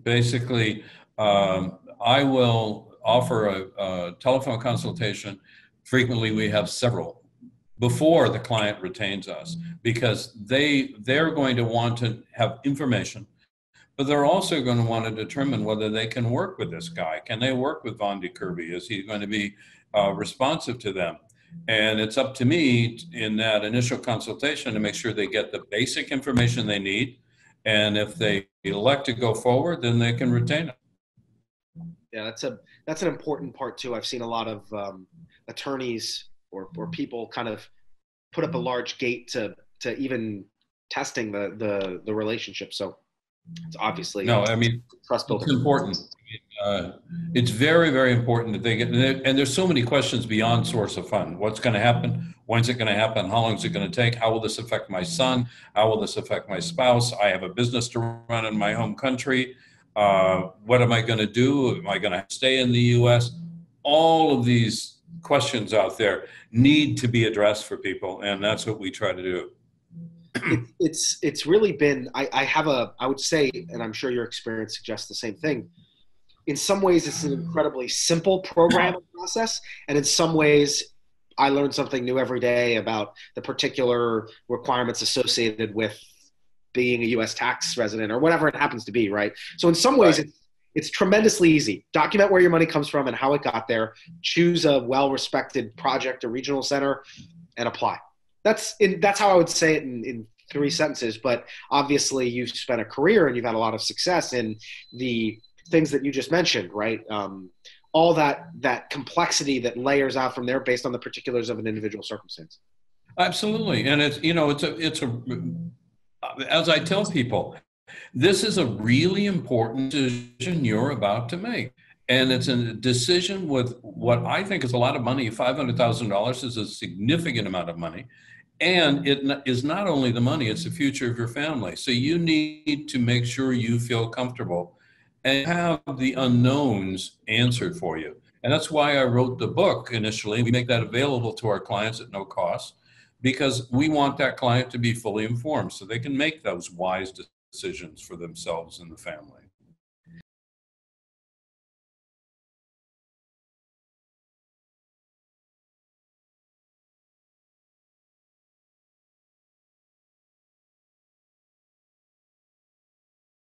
Basically, I will offer a telephone consultation. Frequently, we have several before the client retains us because they're going to want to have information, but they're also going to want to determine whether they can work with this guy. Can they work with Von de Kirby? Is he going to be responsive to them? And it's up to me in that initial consultation to make sure they get the basic information they need. And if they elect to go forward, then they can retain it. Yeah, that's an important part too. I've seen a lot of attorneys or people kind of put up a large gate to even testing the relationship. So it's obviously No, I mean, trust building. it's important. It's very, very important that they get, and there's so many questions beyond source of fund. What's going to happen? When's it going to happen? How long is it going to take? How will this affect my son? How will this affect my spouse? I have a business to run in my home country. What am I going to do? Am I going to stay in the U.S.? All of these questions out there need to be addressed for people, and that's what we try to do. It's really been, I would say, and I'm sure your experience suggests the same thing. In some ways, it's an incredibly simple program and process, and in some ways, I learn something new every day about the particular requirements associated with being a U.S. tax resident or whatever it happens to be, right? So in some ways, it's tremendously easy. Document where your money comes from and how it got there. Choose a well-respected project or regional center and apply. That's how I would say it in 3 sentences. But obviously, you've spent a career and you've had a lot of success in the things that you just mentioned, right? All that complexity that layers out from there based on the particulars of an individual circumstance. Absolutely, and as I tell people, this is a really important decision you're about to make. And it's a decision with what I think is a lot of money. $500,000 is a significant amount of money. And it is not only the money, it's the future of your family. So you need to make sure you feel comfortable and have the unknowns answered for you. And that's why I wrote the book initially. We make that available to our clients at no cost because we want that client to be fully informed so they can make those wise decisions for themselves and the family.